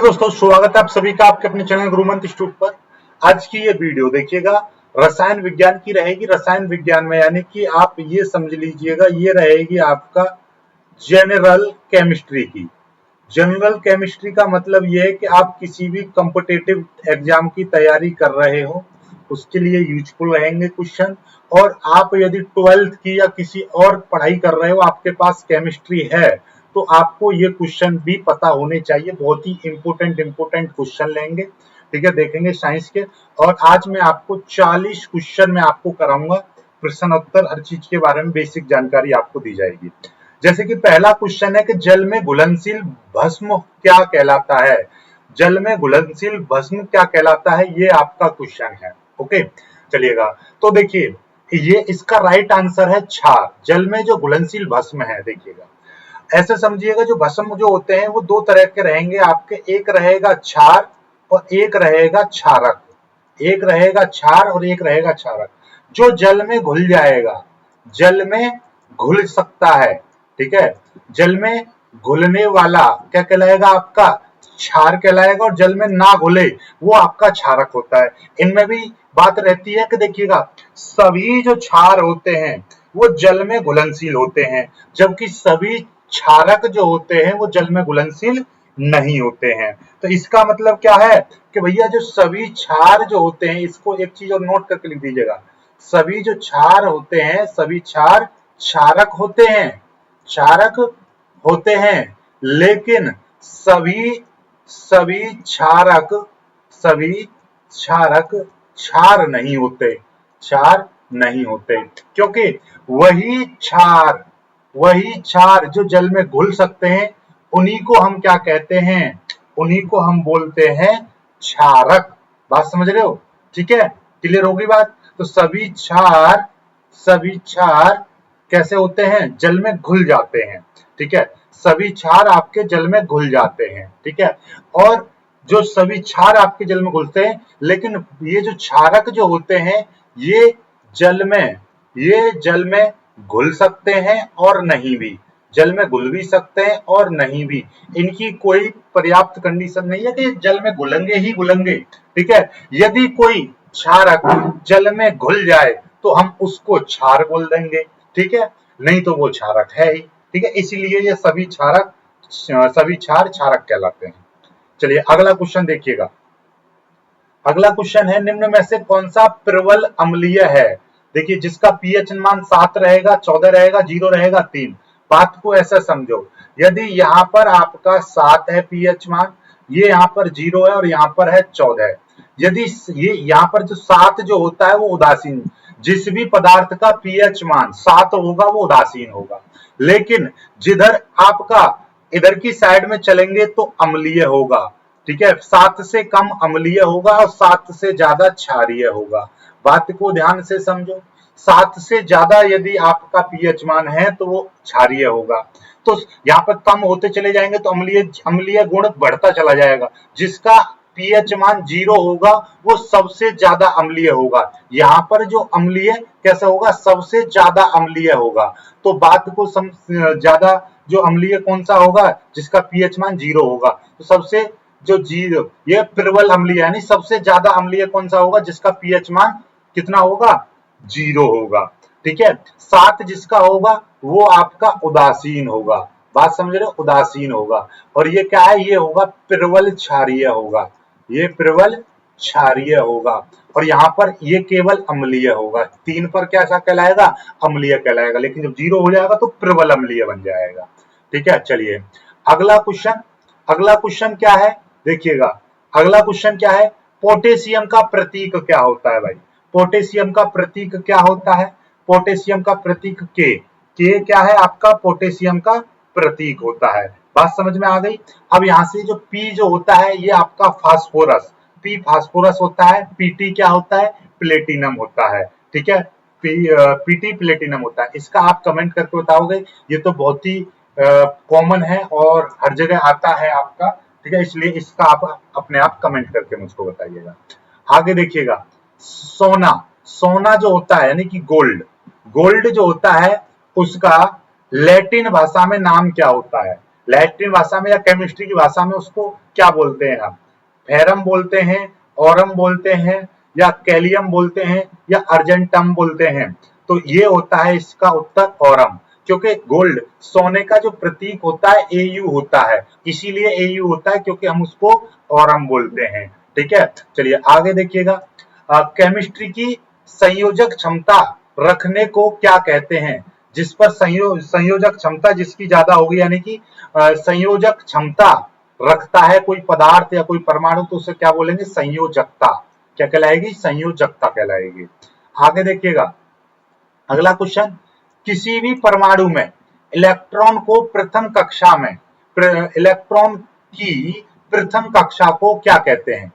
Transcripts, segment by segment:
दोस्तों, स्वागत है आप सभी का आपके अपने चैनल गुरुमंत्र इंस्टीट्यूट पर। आज की ये वीडियो देखिएगा, रसायन विज्ञान की रहेगी। रसायन विज्ञान में यानी कि आप ये समझ लीजिएगा, ये रहेगी आपका जनरल केमिस्ट्री की। जनरल केमिस्ट्री का मतलब ये है कि आप किसी भी कॉम्पिटिटिव एग्जाम की तैयारी कर रहे हो, उसके लिए यूजफुल रहेंगे क्वेश्चन। और आप यदि 12th की या किसी और पढ़ाई कर रहे हो, आपके पास केमिस्ट्री है, तो आपको ये क्वेश्चन भी पता होने चाहिए। बहुत ही इंपोर्टेंट क्वेश्चन लेंगे, ठीक है, देखेंगे साइंस के। और आज मैं आपको 40 क्वेश्चन में आपको कराऊंगा, प्रश्न उत्तर, हर चीज के बारे में बेसिक जानकारी आपको दी जाएगी। जैसे कि पहला क्वेश्चन है कि जल में घुलनशील भस्म क्या कहलाता है। जल में घुलनशील भस्म क्या कहलाता है, ये आपका क्वेश्चन है। ओके, चलिएगा। तो देखिए, ये इसका राइट आंसर है क्षार। जल में जो घुलनशील भस्म है, देखिएगा ऐसे समझिएगा, जो भस्म जो होते हैं वो दो तरह के रहेंगे आपके। एक रहेगा क्षार और एक रहेगा क्षारक। एक रहेगा क्षार और एक रहेगा क्षारक। जो जल में घुल जाएगा, जल में घुल सकता है, ठीक है, जल में घुलने वाला क्या कहलाएगा, आपका क्षार कहलाएगा। और जल में ना घुले वो आपका क्षारक होता है। इनमें भी बात रहती है कि देखिएगा, सभी जो क्षार होते हैं वो जल में घुलनशील होते हैं, जबकि सभी क्षारक जो होते हैं वो जल में घुलनशील नहीं होते हैं। तो इसका मतलब क्या है कि भैया, जो सभी क्षार जो होते हैं, इसको एक चीज और नोट करके लिख दीजिएगा, सभी जो क्षार होते हैं, सभी क्षार क्षारक होते हैं, क्षारक होते हैं। लेकिन सभी सभी क्षारक सभी क्षारक क्षार नहीं होते, क्षार नहीं होते। क्योंकि वही क्षार जो जल में घुल सकते हैं, उन्हीं को हम क्या कहते हैं, उन्हीं को हम बोलते हैं क्षारक। बात समझ रहे हो, ठीक है, क्लियर होगी बात। तो सभी क्षार कैसे होते हैं, जल में घुल जाते हैं, ठीक है, सभी क्षार आपके जल में घुल जाते हैं, ठीक है। और जो सभी क्षार आपके जल में घुलते हैं, लेकिन ये जो क्षारक जो होते हैं, ये जल में घुल सकते हैं और नहीं भी, जल में घुल भी सकते हैं और नहीं भी। इनकी कोई पर्याप्त कंडीशन नहीं है कि जल में घुलेंगे ही घुलेंगे, ठीक है। यदि कोई क्षारक जल में घुल जाए तो हम उसको क्षार बोल देंगे, ठीक है, नहीं तो वो क्षारक है ही, ठीक है। इसीलिए ये सभी क्षार क्षारक कहलाते हैं। चलिए अगला क्वेश्चन देखिएगा। अगला क्वेश्चन है, निम्न में से कौन सा प्रबल अम्लीय है। देखिए, जिसका पीएच मान 7 रहेगा, 14 रहेगा, 0 रहेगा, 3। बात को ऐसा समझो, यदि यहाँ पर आपका 7 है पीएच मान, ये यहाँ पर 0 है और यहाँ पर है 14 है। यदि ये यहाँ पर जो 7 जो होता है वो उदासीन, जिस भी पदार्थ का पीएच मान 7 होगा वो उदासीन होगा। लेकिन जिधर आपका इधर की साइड में चलेंगे तो अम्लीय होगा, ठीक है, 7 से कम अम्लीय होगा और 7 से ज्यादा क्षारीय होगा। बात को ध्यान से समझो, 7 से ज्यादा यदि आपका पीएच मान है तो वो क्षारीय होगा। तो यहाँ पर कम होते चले जाएंगे तो अम्लीय गुण बढ़ता चला जाएगा। जिसका पीएच मान 0 होगा वो सबसे ज्यादा अम्लीय होगा। यहाँ पर जो अम्लीय कैसा होगा, सबसे ज्यादा अम्लीय होगा। तो बात को ज्यादा जो अम्लीय कौन सा होगा, जिसका पीएच मान 0 होगा। तो सबसे जो 0, ये प्रबल अम्लीय यानी सबसे ज्यादा अम्लीय कौन सा होगा, जिसका पीएच मान कितना होगा, 0 होगा, ठीक है। 7 जिसका होगा वो आपका उदासीन होगा। बात समझ रहे हो, उदासीन होगा। और ये क्या है, ये होगा प्रबल क्षारीय होगा, ये प्रबल क्षारीय होगा। और यहाँ पर ये केवल अम्लीय होगा। 3 पर क्या कहलाएगा, अम्लीय कहलाएगा। लेकिन जब 0 हो जाएगा तो प्रबल अम्लीय बन जाएगा, ठीक है। चलिए अगला क्वेश्चन क्या है, देखिएगा अगला क्वेश्चन क्या है, पोटेशियम का प्रतीक क्या होता है भाई। पोटेशियम का प्रतीक क्या होता है, पोटेशियम का प्रतीक के क्या है आपका, पोटेशियम का प्रतीक होता है। बात समझ में आ गई। अब यहां से जो पी जो होता है ये आपका फास्फोरस, पी फास्फोरस होता है। पीटी क्या होता है, प्लेटिनम होता है, ठीक है, पीटी प्लेटिनम होता है। इसका आप कमेंट करके बताओगे, ये तो बहुत ही कॉमन है और हर जगह आता है आपका, ठीक है, इसलिए इसका आप अपने आप कमेंट करके मुझको बताइएगा। आगे देखिएगा, सोना जो होता है यानी कि गोल्ड जो होता है, उसका लैटिन भाषा में नाम क्या होता है। लैट्रिन भाषा में या केमिस्ट्री की भाषा में उसको क्या बोलते हैं हम? फेरम बोलते हैं, औरम बोलते हैं, या कैलियम बोलते हैं, या अर्जेंटम बोलते हैं। तो ये होता है इसका उत्तर औरम, क्योंकि गोल्ड सोने का जो प्रतीक होता है एयू होता है, इसीलिए एयू होता है, क्योंकि हम उसको औरम बोलते हैं। ठीक है, चलिए आगे देखिएगा। केमिस्ट्री की संयोजक क्षमता रखने को क्या कहते हैं? जिस पर संयोजक क्षमता जिसकी ज्यादा होगी, यानी कि संयोजक क्षमता रखता है कोई पदार्थ या कोई परमाणु, तो उसे क्या बोलेंगे? संयोजकता। क्या कहलाएगी? संयोजकता कहलाएगी। आगे देखिएगा अगला क्वेश्चन, किसी भी परमाणु में इलेक्ट्रॉन को प्रथम कक्षा में इलेक्ट्रॉन की प्रथम कक्षा को क्या कहते हैं?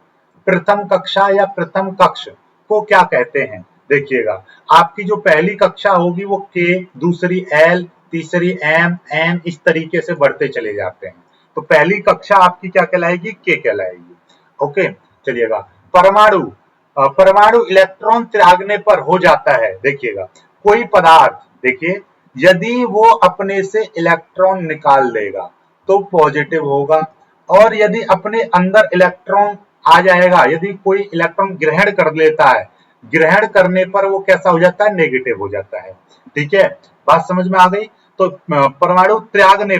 प्रथम कक्षा या प्रथम कक्ष को क्या कहते हैं? देखिएगा आपकी जो पहली कक्षा होगी वो के, दूसरी एल, तीसरी एम, एन, इस तरीके से बढ़ते चले जाते हैं। तो पहली कक्षा आपकी क्या कहलाएगी? के कहलाएगी। ओके, चलिएगा परमाणु इलेक्ट्रॉन त्यागने पर हो जाता है। देखिएगा कोई पदार्थ, देखिए यदि वो अपने से इलेक्ट्रॉन निकाल देगा तो पॉजिटिव होगा, और यदि अपने अंदर इलेक्ट्रॉन आ जाएगा, यदि कोई इलेक्ट्रॉन ग्रहण कर लेता है, ग्रहण करने पर वो कैसा हो जाता है? नेगेटिव हो जाता है। ठीक है, बात समझ में आ गई? तो परमाणु त्यागने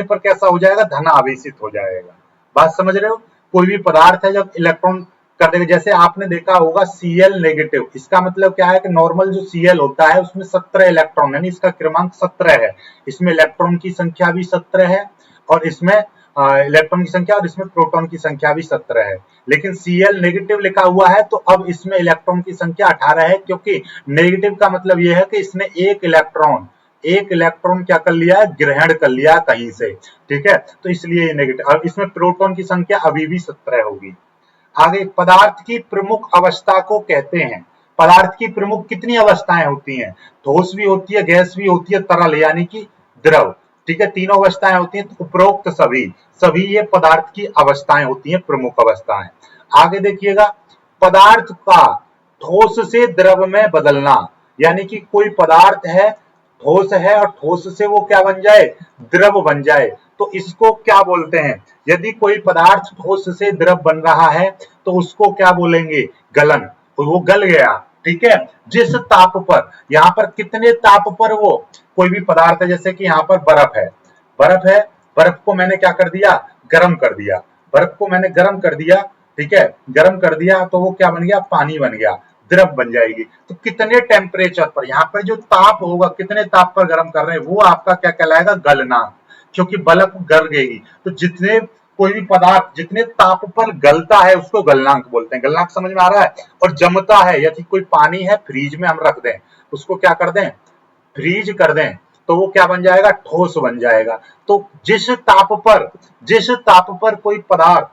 पर कैसा हो जाएगा? धनावेशित हो जाएगा। बात समझ रहे हो? कोई भी पदार्थ है जब इलेक्ट्रॉन कर देगा, जैसे आपने देखा होगा Cl नेगेटिव, इसका मतलब क्या है कि नॉर्मल जो Cl होता है उसमें 17 इलेक्ट्रॉन, यानी इसका क्रमांक 17 है, इसमें इलेक्ट्रॉन की संख्या भी 17 है, और इसमें इलेक्ट्रॉन की संख्या और इसमें प्रोटॉन की संख्या भी 17 है। लेकिन Cl नेगेटिव लिखा हुआ है तो अब इसमें इलेक्ट्रॉन की संख्या 18 है, क्योंकि नेगेटिव का मतलब यह है कि इसने एक इलेक्ट्रॉन क्या कर लिया है? ग्रहण कर लिया कहीं से। ठीक है, तो इसलिए ये नेगेटिव, और इसमें प्रोटॉन की संख्या अभी भी 17 होगी। आगे, पदार्थ की प्रमुख अवस्था को कहते हैं। पदार्थ की प्रमुख कितनी अवस्थाएं होती हैं? ठोस भी होती है, गैस भी होती है, तरल यानी कि द्रव। ठीक है, तीनों अवस्थाएं होती हैं। तो उपरोक्त सभी ये पदार्थ की अवस्थाएं होती हैं, प्रमुख अवस्थाएं। आगे देखिएगा, पदार्थ का ठोस से द्रव में बदलना, यानी कि कोई पदार्थ है, ठोस है, और ठोस से वो क्या बन जाए? द्रव बन जाए, तो इसको क्या बोलते हैं? यदि कोई पदार्थ ठोस से द्रव बन रहा है तो उसको क्या बोलेंगे? गलन। तो वो गल गया। ठीक है, जिस ताप पर, यहाँ पर कितने ताप पर वो कोई भी पदार्थ है, जैसे कि यहाँ पर बर्फ है, बर्फ को मैंने क्या कर दिया? गर्म कर दिया। बर्फ को मैंने गर्म कर दिया, ठीक है, गर्म कर दिया तो वो क्या बन गया? पानी बन गया, द्रव बन जाएगी। तो कितने टेम्परेचर पर, यहाँ पर जो ताप होगा, कितने ताप पर गर्म कर रहे हैं, वो आपका क्या कहलाएगा? गलना, क्योंकि बल्ब गल गई। तो जितने कोई भी पदार्थ जितने ताप पर गलता है उसको गलनांक बोलते हैं। गलनांक समझ में आ रहा है? और जमता है, यदि कोई पानी है फ्रीज में हम रख दें, उसको क्या कर दें? फ्रीज कर दें, तो वो क्या बन जाएगा? ठोस बन जाएगा। तो जिस ताप पर कोई पदार्थ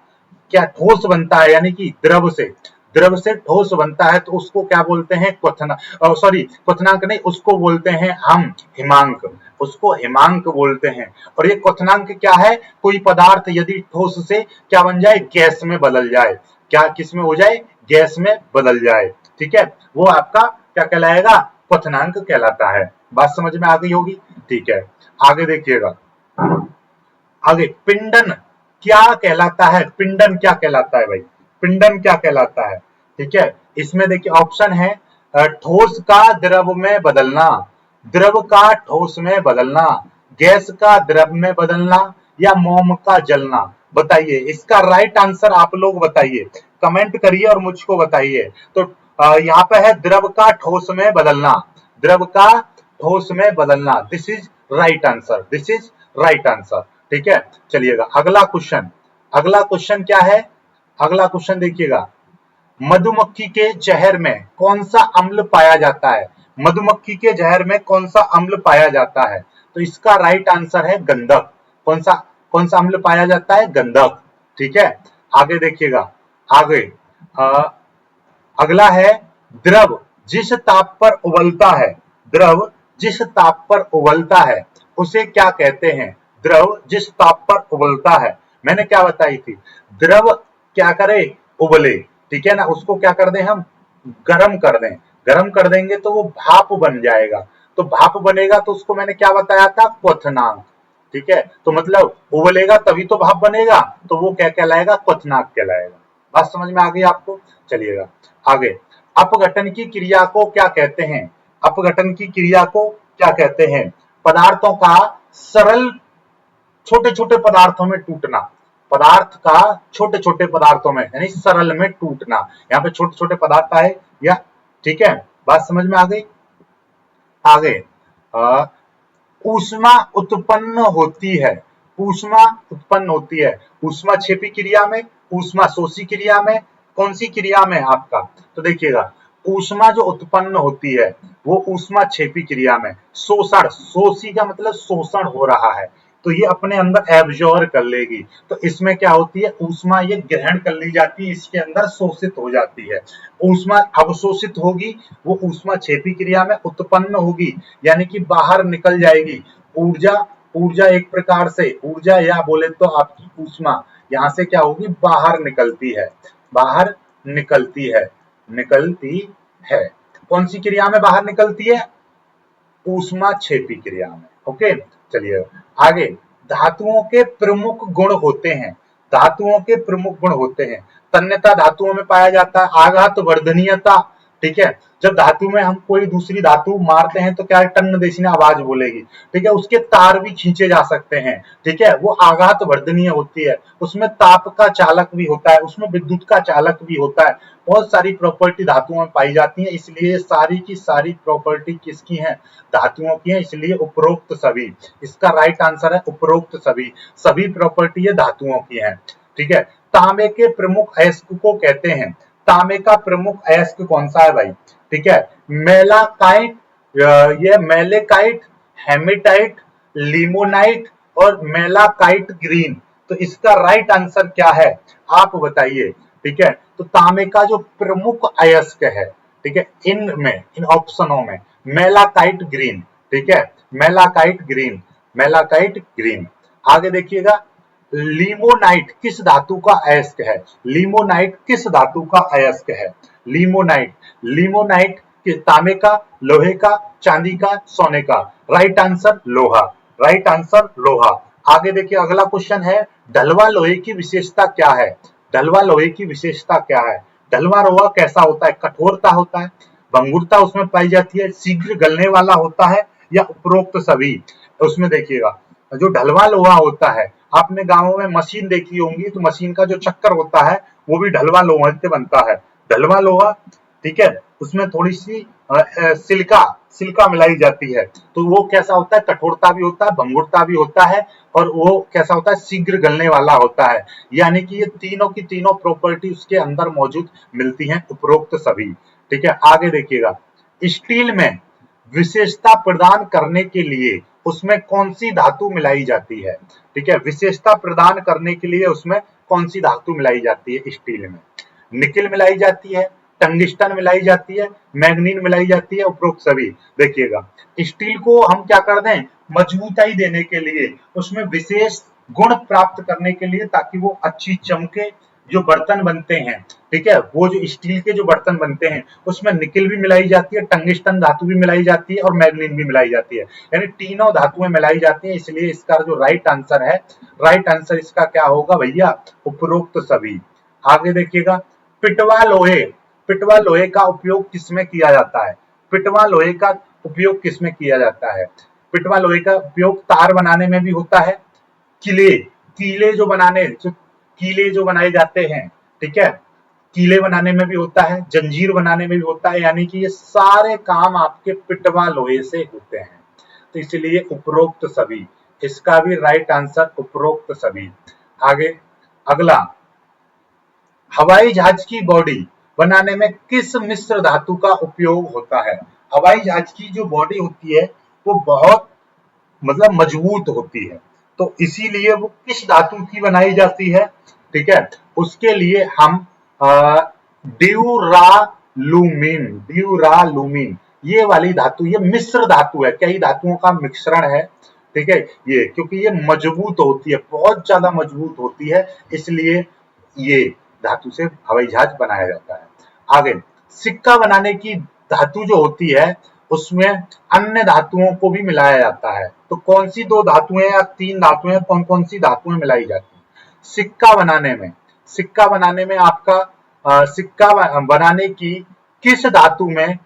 क्या ठोस बनता है, यानी कि द्रव से ठोस बनता है, तो उसको क्या बोलते हैं? क्वथनांक नहीं, उसको बोलते हैं हम हिमांक। उसको हिमांक बोलते हैं। और ये क्वथनांक क्या है? कोई पदार्थ यदि ठोस से क्या बन जाए? गैस में बदल जाए। क्या किस में हो जाए? गैस में बदल जाए। ठीक है, वो आपका क्या कहलाएगा? क्वथनांक कहलाता है। बात समझ में आ गई होगी? ठीक है, आगे देखिएगा। आगे, पिंडन क्या कहलाता है? पिंडन क्या कहलाता है भाई? पिंडन क्या कहलाता है? ठीक है, इसमें देखिए ऑप्शन है, ठोस का द्रव में बदलना, द्रव का ठोस में बदलना, गैस का द्रव में बदलना, या मोम का जलना। बताइए इसका राइट आंसर आप लोग बताइए, कमेंट करिए और मुझको बताइए। तो यहाँ पे है द्रव का ठोस में बदलना, द्रव का ठोस में बदलना। This is right answer, this is right answer. ठीक है, चलिएगा अगला क्वेश्चन क्या है? अगला क्वेश्चन देखिएगा, मधुमक्खी के जहर में कौन सा अम्ल पाया जाता है? मधुमक्खी के जहर में कौन सा अम्ल पाया जाता है? तो इसका राइट आंसर है गंधक। कौन सा अम्ल पाया जाता है? गंधक। ठीक है, आगे देखिएगा। आगे अगला है, द्रव जिस ताप पर उबलता है, द्रव जिस ताप पर उबलता है उसे क्या कहते हैं? द्रव जिस ताप पर उबलता है, मैंने क्या बताई थी? द्रव क्या करे? उबले। ठीक है ना, उसको क्या कर दें हम? गरम कर दें। गरम कर देंगे तो वो भाप बन जाएगा। तो भाप बनेगा तो उसको मैंने क्या बताया था? क्वथनांक। ठीक है, तो मतलब उबलेगा तभी तो भाप बनेगा, तो वो क्या कहलाएगा, क्वथनांक कहलाएगा। बात समझ में आ गई आपको? चलिएगा आगे। अपघटन की क्रिया को क्या कहते हैं? अपघटन की क्रिया को क्या कहते हैं? पदार्थों का सरल छोटे छोटे पदार्थों में टूटना, पदार्थ का छोटे छोटे पदार्थों में यानी सरल में टूटना। यहाँ पे छोटे छोटे पदार्थ आए या, ठीक है, बात समझ में आ गई? आगे ऊष्मा उत्पन्न होती है, ऊष्मा उत्पन्न होती है ऊष्मा छेपी क्रिया में, ऊष्मा शोषी क्रिया में, कौन सी क्रिया में आपका? तो देखिएगा ऊष्मा जो उत्पन्न होती है वो ऊष्मा छेपी क्रिया में, शोषण, शोषी का मतलब शोषण हो रहा है, तो ये अपने अंदर एब्जॉर्ब कर लेगी, तो इसमें क्या होती है, ऊष्मा ये ग्रहण कर ली जाती है, इसके अंदर शोषित हो जाती है। ऊष्मा अवशोषित होगी, वो ऊष्मा छेपी क्रिया में उत्पन्न होगी, यानी कि बाहर निकल जाएगी। ऊर्जा, ऊर्जा एक प्रकार से ऊर्जा या बोले तो आपकी ऊष्मा यहाँ से क्या होगी, बाहर निकलती है, बाहर निकलती है, निकलती है। कौन सी क्रिया में बाहर निकलती है? ऊष्मा छेपी क्रिया में। ओके, चलिए आगे। धातुओं के प्रमुख गुण होते हैं, धातुओं के प्रमुख गुण होते हैं। तन्यता धातुओं में पाया जाता है, आघात वर्धनीयता, ठीक है, जब धातु में हम कोई दूसरी धातु मारते हैं तो क्या है, टन देसी आवाज बोलेगी, ठीक है, उसके तार भी खींचे जा सकते हैं, ठीक है, वो आघात वर्धनीय होती है, उसमें ताप का चालक भी होता है, उसमें विद्युत का चालक भी होता है, बहुत सारी प्रॉपर्टी धातुओं में पाई जाती है, इसलिए सारी की सारी प्रॉपर्टी किसकी है, धातुओं की है, इसलिए उपरोक्त सभी, इसका राइट आंसर है उपरोक्त सभी, सभी प्रॉपर्टी ये धातुओं की है, ठीक है। तांबे के प्रमुख अयस्क को कहते हैं, तांबे का प्रमुख अयस्क कौन सा है भाई, ठीक है, मेलाकाइट, ये मेलेकाइट, हेमेटाइट, लिमोनाइट और मेलाकाइट ग्रीन, तो इसका राइट आंसर क्या है आप बताइए, ठीक है। तो तांबे का जो प्रमुख अयस्क है, ठीक है, इन ऑप्शनों में मेलाकाइट ग्रीन, ठीक है, मेलाकाइट ग्रीन, मेलाकाइट ग्रीन। आगे देखिएगा, लिमोनाइट किस धातु का अयस्क है, लिमोनाइट किस धातु का अयस्क है, लिमोनाइट, लिमोनाइट तांबे का, लोहे का, चांदी का, सोने का, राइट आंसर लोहा, राइट आंसर लोहा। आगे देखिए अगला क्वेश्चन है, ढलवा लोहे की विशेषता क्या है, ढलवा लोहे की विशेषता क्या है, ढलवा लोहा कैसा होता है, कठोरता होता है, भंगुरता उसमें पाई जाती है, शीघ्र गलने वाला होता है या उपरोक्त सभी। उसमें देखिएगा जो ढलवा लोहा होता है, आपने गांवों में मशीन देखी होंगी, तो मशीन का जो चक्कर होता है वो भी ढलवा लोहा से बनता है, ढलवा लोहा, ठीक है, उसमें थोड़ी सी सिलिका सिलिका मिलाई जाती है, तो वो कैसा होता है, कठोरता भी होता है, भंगुरता भी होता है, और वो कैसा होता है, शीघ्र गलने वाला होता है, यानी कि ये तीनों की तीनों प्रॉपर्टी उसके अंदर मौजूद मिलती हैं, उपरोक्त सभी, ठीक है। आगे देखिएगा, स्टील में विशेषता प्रदान करने के लिए उसमें कौन सी धातु मिलाई जाती है, ठीक है, विशेषता प्रदान करने के लिए उसमें कौन सी धातु मिलाई जाती है स्टील में, निकिल मिलाई जाती है, टंगिस्टन मिलाई जाती है, मैग्नीन मिलाई जाती है, उपरोक्त सभी। देखिएगा स्टील को हम क्या कर दें, मजबूताई देने के लिए, उसमें विशेष गुण प्राप्त करने के लिए, ताकि वो अच्छी चमके, जो बर्तन बनते हैं, ठीक है, वो जो स्टील के जो बर्तन बनते हैं उसमें निकिल भी मिलाई जाती है, टंगिस्टन धातु भी मिलाई जाती है और मैग्नीन भी मिलाई जाती है, यानी तीनों धातुएं मिलाई जाती हैं, इसलिए इसका जो राइट आंसर है, राइट आंसर इसका क्या होगा भैया, उपरोक्त सभी। आगे देखिएगा, पिटवा लोहे, पिटवा लोहे का उपयोग किसमें किया जाता है, पिटवा लोहे का उपयोग किसमें किया जाता है, पिटवा लोहे का उपयोग तार बनाने में भी होता है, किले, कीले जो बनाने, जो कीले जो बनाए जाते हैं, ठीक है, कीले बनाने में भी होता है, जंजीर बनाने में भी होता है, यानी कि ये सारे काम आपके पिटवा लोहे से होते हैं, तो इसलिए उपरोक्त सभी, इसका भी राइट आंसर उपरोक्त सभी। आगे अगला, हवाई जहाज की बॉडी बनाने में किस मिश्र धातु का उपयोग होता है, हवाई जहाज की जो बॉडी होती है वो बहुत मतलब मजबूत होती है, तो इसीलिए वो किस धातु की बनाई जाती है, ठीक है, उसके लिए हम ड्यूरालुमिन, ड्यूरालुमिन ये वाली धातु, ये मिश्र धातु है, कई धातुओं का मिश्रण है, ठीक है, ये क्योंकि ये मजबूत होती है, बहुत ज्यादा मजबूत होती है, इसलिए ये धातु से हवाई जहाज बनाया जाता है। आगे, सिक्का बनाने की धातु जो होती है उसमें अन्य धातुओं को भी मिलाया जाता है। तो कौन सी 2 धातुएं या 3 धातुएं, कौन कौन सी धातुएं मिलाई जाती हैं? सिक्का बनाने में, सिक्का बनाने में आपका सिक्का बनाने की किस धातु में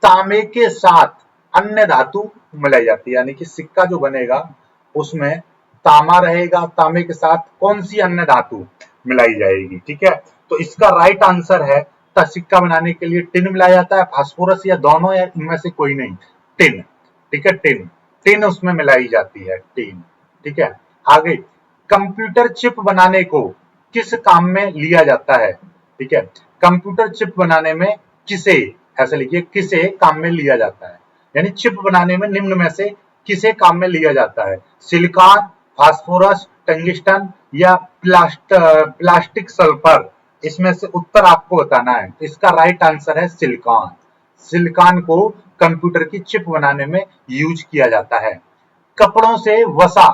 तांबे के साथ अन्य धातु मिलाई जाती है? यानी कि सिक्का जो बनेगा उसमें तांबा रहेगा, तांबे के साथ कौन सी अन्य धातु मिलाई जाएगी? ठीक है, तो इसका राइट आंसर है सिक्का बनाने के लिए टिन मिलाया जाता है, फास्फोरस या दोनों या इनमें से कोई नहीं, टिन। ठीक है, टिन, टिन उसमें मिलाई जाती है, टिन। ठीक है, आगे कंप्यूटर चिप बनाने को किस काम में लिया जाता है? ठीक है, कंप्यूटर चिप बनाने में किसे, ऐसे लिखिए, किसे काम में लिया जाता है? यानी चिप बनाने में निम्न में से किसे काम में लिया जाता है? सिलिकॉन, फास्फोरस, टंगिस्टन या प्लास्टिक सल्फर? इसमें से उत्तर आपको बताना है। इसका राइट आंसर है सिलिकॉन। सिलिकॉन को कंप्यूटर की चिप बनाने में यूज किया जाता है। कपड़ों से वसा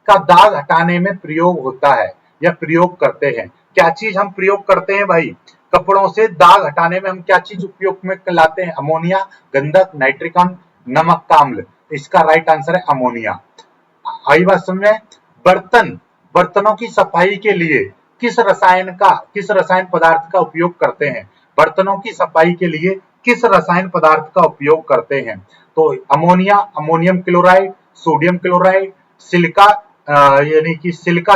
का दाग हटाने में प्रयोग होता है या प्रयोग करते हैं। क्या चीज हम प्रयोग करते हैं भाई? कपड़ों से दाग हटाने में हम क्या चीज उपयोग में लाते हैं? अमोनिया, गंधक, नाइट्रिकन, नमक का अम्ल। इसका राइट आंसर है अमोनिया। आई बात समझ में? बर्तन, बर्तनों की सफाई के लिए किस रसायन पदार्थ का उपयोग करते हैं? बर्तनों की सफाई के लिए किस रसायन पदार्थ का उपयोग करते हैं? तो ammonia, ammonium chloride, sodium chloride, silica यानी कि सिलिका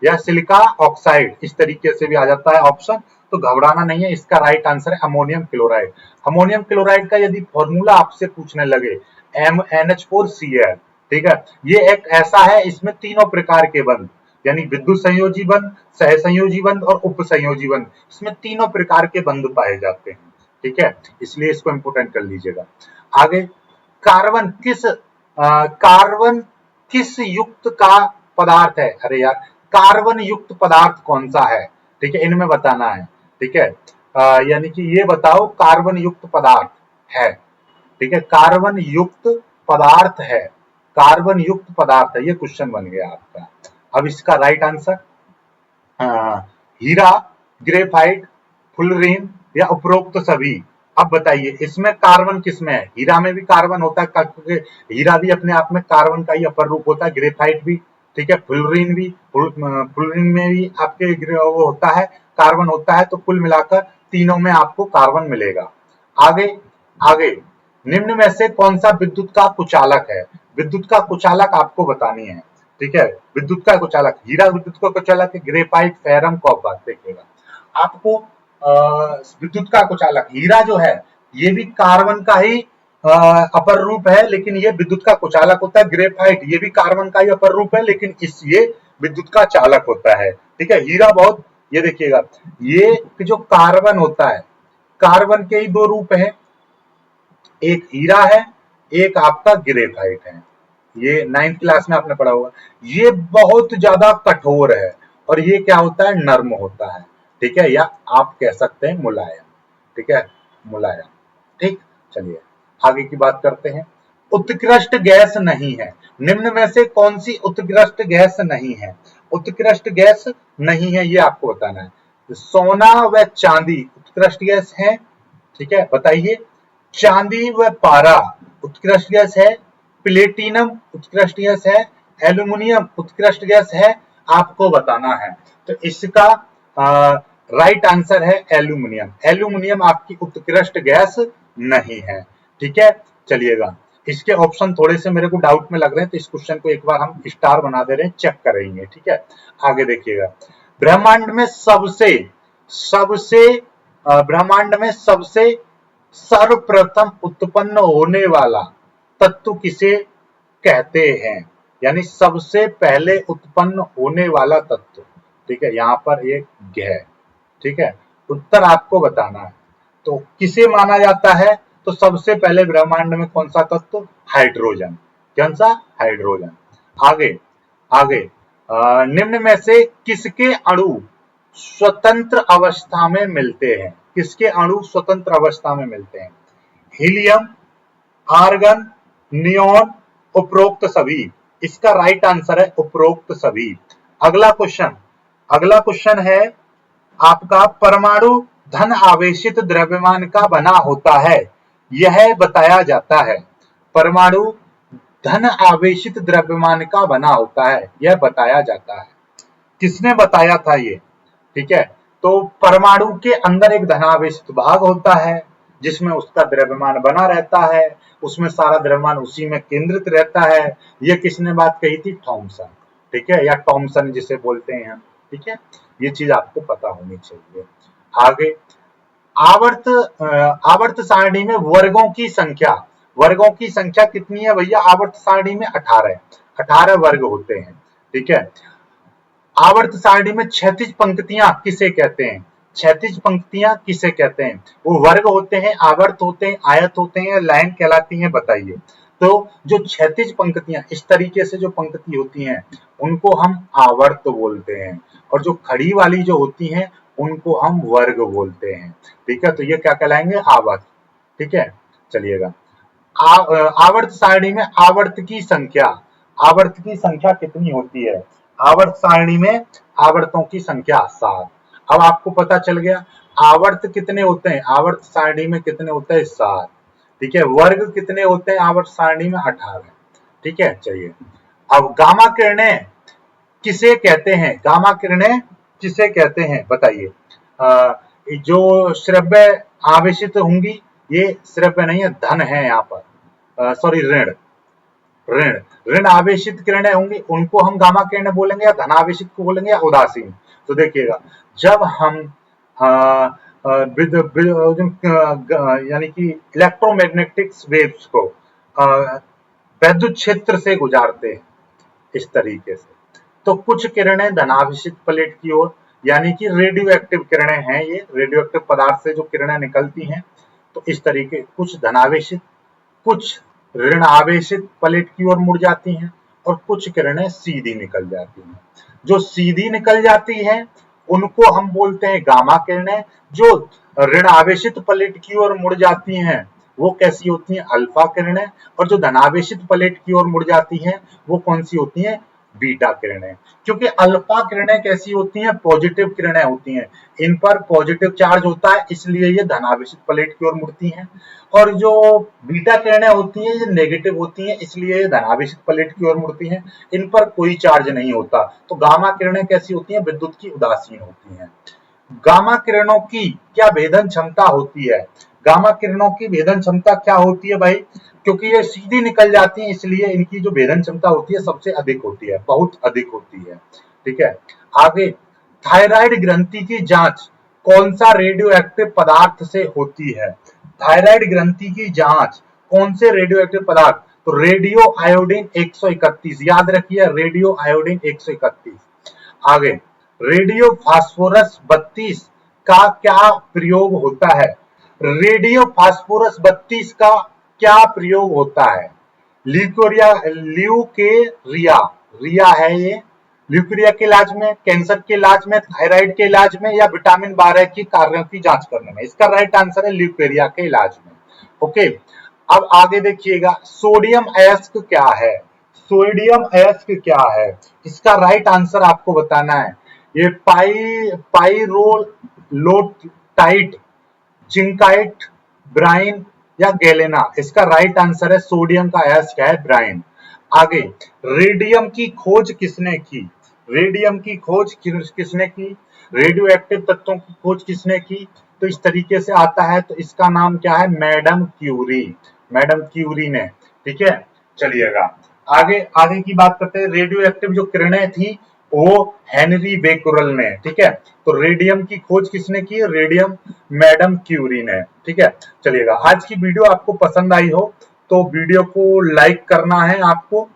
या सिलिका ऑक्साइड, इस तरीके से भी आ जाता है ऑप्शन, तो घबराना नहीं है। इसका राइट आंसर है अमोनियम क्लोराइड। अमोनियम क्लोराइड का यदि फॉर्मूला आपसे पूछने लगे MnH4Cl, ठीक है, ये एक ऐसा है, इसमें तीनों प्रकार के बंध यानी विद्युत संयोजी बंध, सहसंयोजी बंध और उपसंयोजी बंध, इसमें तीनों प्रकार के बंध पाए जाते हैं। ठीक है, इसलिए इसको इंपोर्टेंट कर लीजिएगा। आगे कार्बन किस युक्त का पदार्थ है? अरे यार, कार्बन युक्त पदार्थ कौन सा है? ठीक है, इनमें बताना है। ठीक है, यानी कि ये बताओ कार्बन युक्त पदार्थ है। ठीक है, कार्बन युक्त पदार्थ है, कार्बन युक्त पदार्थ है, ये क्वेश्चन बन गया आपका। अब इसका राइट आंसर हीरा, ग्रेफाइट, फुलरीन या उपरोक्त सभी। अब बताइए इसमें कार्बन किसमें है? हीरा में भी कार्बन होता है, क्योंकि हीरा भी अपने आप में कार्बन का ही अपर रूप होता है, ग्रेफाइट भी। ठीक है, फुलरीन भी, फुलरीन में भी आपके वो होता है, कार्बन होता है। तो कुल मिलाकर तीनों में आपको कार्बन मिलेगा। आगे आगे निम्न में से कौन सा विद्युत का कुचालक है? विद्युत का कुचालक आपको बतानी है। ठीक है, विद्युत का कुचालक, हीरा विद्युत का कुचालक है, ग्रेफाइट, फेरम, कॉपर। देखिएगा आपको विद्युत का कुचालक हीरा जो है ये भी कार्बन का ही अपर रूप है, लेकिन ये विद्युत का कुचालक होता है। ग्रेफाइट ये भी कार्बन का ही अपर रूप है, लेकिन ये विद्युत का चालक होता है। ठीक है, हीरा बहुत, ये देखिएगा, ये जो कार्बन होता है, कार्बन के ही 2 रूप हैं, एक हीरा है, एक आपका ग्रेफाइट है। ये 9th क्लास में आपने पढ़ा होगा। ये बहुत ज्यादा कठोर है और ये क्या होता है? नर्म होता है। ठीक है, या आप कह सकते हैं मुलायम। ठीक है, मुलायम। ठीक, चलिए आगे की बात करते हैं। उत्कृष्ट गैस नहीं है, निम्न में से कौन सी उत्कृष्ट गैस नहीं है? उत्कृष्ट गैस नहीं है, ये आपको बताना है। सोना व चांदी उत्कृष्ट गैस है। ठीक है, बताइए। चांदी व पारा उत्कृष्ट गैस है, प्लेटिनम उत्कृष्ट गैस है, एल्यूमिनियम उत्कृष्ट गैस है, आपको बताना है। तो इसका राइट आंसर है एल्यूमिनियम। एल्यूमिनियम आपकी उत्कृष्ट गैस नहीं है। ठीक है, चलिएगा, इसके ऑप्शन थोड़े से मेरे को डाउट में लग रहे हैं, तो इस क्वेश्चन को एक बार हम स्टार बना दे रहे हैं, चेक करेंगे। ठीक है, आगे देखिएगा। ब्रह्मांड में सबसे सर्वप्रथम उत्पन्न होने वाला तत्व किसे कहते हैं? यानी सबसे पहले उत्पन्न होने वाला तत्व। ठीक है, यहां पर एक है। ठीक है, उत्तर आपको बताना है। तो किसे माना जाता है? तो सबसे पहले ब्रह्मांड में कौन सा तत्व? हाइड्रोजन। कौन सा? हाइड्रोजन। आगे आगे निम्न में से किसके अणु स्वतंत्र अवस्था में मिलते हैं? किसके अणु स्वतंत्र अवस्था में मिलते हैं? हीलियम, आर्गन, नियोन, उपरोक्त सभी। इसका राइट आंसर है उपरोक्त सभी। अगला क्वेश्चन है आपका, परमाणु धन आवेशित द्रव्यमान का बना होता है, यह बताया जाता है। परमाणु धन आवेशित द्रव्यमान का बना होता है, यह बताया जाता है। किसने बताया था ये? ठीक है, तो परमाणु के अंदर एक धनावेशित भाग होता है जिसमें उसका द्रव्यमान बना रहता है, उसमें सारा द्रव्यमान उसी में केंद्रित रहता है। ये किसने बात कही थी? थॉमसन। ठीक है, या टॉमसन जिसे बोलते हैं हम। ठीक है, ये चीज आपको पता होनी चाहिए। आगे, आवर्त आवर्त सारणी में वर्गों की संख्या कितनी है भैया? आवर्त सारणी में 18 वर्ग होते हैं। ठीक है, आवर्त सारणी में क्षैतिज पंक्तियां किसे कहते हैं? क्षैतिज पंक्तियां किसे कहते हैं? वो वर्ग होते हैं, आवर्त होते हैं, आयत होते हैं, लाइन कहलाती हैं, बताइए। तो जो क्षैतिज पंक्तियां इस तरीके से जो पंक्ति होती हैं उनको हम आवर्त बोलते हैं, और जो खड़ी वाली जो होती हैं उनको हम वर्ग बोलते हैं। ठीक है, तो ये क्या कहलाएंगे? आवर्त। ठीक है, चलिएगा। आवर्त सारणी में आवर्त की संख्या कितनी होती है? आवर्त सारणी में आवर्तों की संख्या 7। अब आपको पता चल गया आवर्त कितने होते हैं आवर्त सारणी में? कितने होते हैं? 7। ठीक है, वर्ग कितने होते हैं आवर्त सारणी में? 18। ठीक है, चलिए। अब गामा किरणें किसे कहते हैं? गामा किरणें किसे कहते हैं, बताइए। जो श्रव्य आवेशित होंगी, ये श्रव्य नहीं है, धन है यहाँ पर, सॉरी, ऋण ऋण ऋण आवेशित किरणें होंगी, उनको हम गामा किरणें बोलेंगे, या धनावेशित को बोलेंगे, या उदासीन। तो देखिएगा, जब हम यानी कि इलेक्ट्रोमैग्नेटिक वेव्स को वैद्युत क्षेत्र से गुजारते हैं इस तरीके से, तो कुछ किरणें धनावेशित प्लेट की ओर, यानी कि रेडियो एक्टिव किरणें हैं, ये रेडियो एक्टिव पदार्थ से जो किरणें निकलती हैं, तो इस तरीके कुछ धनावेशित, कुछ ऋण आवेशित प्लेट की ओर मुड़ जाती हैं, और कुछ किरणें सीधी निकल जाती हैं। जो सीधी निकल जाती हैं उनको हम बोलते हैं गामा किरणें। जो ऋण आवेशित प्लेट की ओर मुड़ जाती हैं वो कैसी होती हैं? अल्फा किरणें। और जो धनावेशित प्लेट की ओर मुड़ जाती हैं वो कौन सी होती हैं? बीटा किरणें। क्योंकि अल्फा किरणें कैसी होती हैं? पॉजिटिव किरणें होती हैं, इन पर पॉजिटिव चार्ज होता है, इसलिए ये धनावेशित प्लेट की ओर मुड़ती हैं। और जो बीटा किरणें होती हैं ये नेगेटिव होती हैं, इसलिए ये धनावेशित प्लेट की ओर मुड़ती हैं, इन पर कोई चार्ज नहीं होता। तो गामा किरणें कैसी होती हैं? विद्युत की उदासीन होती हैं। गामा किरणों की क्या भेदन क्षमता होती है? गामा किरणों की भेदन क्षमता क्या होती है भाई? क्योंकि ये सीधी निकल जाती हैं, इसलिए इनकी जो भेदन क्षमता होती है सबसे अधिक होती है, बहुत अधिक होती है। ठीक है, आगे, थायराइड ग्रंथि की जांच कौन सा रेडियो एक्टिव पदार्थ से होती है? थायराइड ग्रंथि की जांच कौन से रेडियो एक्टिव पदार्थ? तो रेडियो आयोडीन 131, याद रखिए, रेडियो आयोडीन 131। आगे, रेडियो फास्फोरस 32 का क्या प्रयोग होता है? रेडियो फास्फोरस 32 का क्या प्रयोग होता है? ल्यूकेरिया रिया है ये, ल्यूकेरिया के इलाज में, कैंसर के इलाज में, थायराइड के इलाज में, या विटामिन 12 की कार्यों की जांच करने में? इसका राइट आंसर है ल्यूकेरिया के इलाज में। ओके, अब आगे देखिएगा, सोडियम अयस्क क्या है? सोडियम अयस्क क्या है? इसका राइट आंसर आपको बताना है। ये पाइरोलोटाइट, जिंकाइट, ब्राइन, या गैलेना? इसका राइट आंसर है सोडियम का अयस्क है ब्राइन। आगे, रेडियम की खोज किसने की? रेडियम की खोज किसने की? रेडियो एक्टिव तत्वों की खोज किसने की? तो इस तरीके से आता है, तो इसका नाम क्या है? मैडम क्यूरी, मैडम क्यूरी ने। ठीक है, चलिएगा आगे, आगे की बात करते हैं। रेडियो एक्टिव जो किरणें थी वो हेनरी बेकुरल ने। ठीक है, तो रेडियम की खोज किसने की? रेडियम मैडम क्यूरी ने। ठीक है, चलिएगा, आज की वीडियो आपको पसंद आई हो तो वीडियो को लाइक करना है आपको,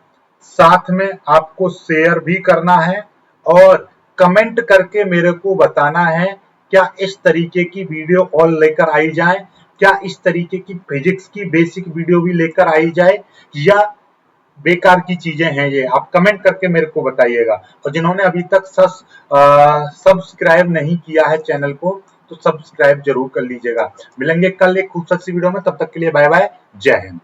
साथ में आपको शेयर भी करना है, और कमेंट करके मेरे को बताना है क्या इस तरीके की वीडियो और लेकर आई जाए, क्या इस तरीके की फिजिक्स की बेसिक वीडियो भी लेकर आई जाए, या बेकार की चीजें हैं ये, आप कमेंट करके मेरे को बताइएगा। और जिन्होंने अभी तक सब्सक्राइब नहीं किया है चैनल को, तो सब्सक्राइब जरूर कर लीजिएगा। मिलेंगे कल एक खूबसूरत सी वीडियो में, तब तक के लिए बाय बाय, जय हिंद।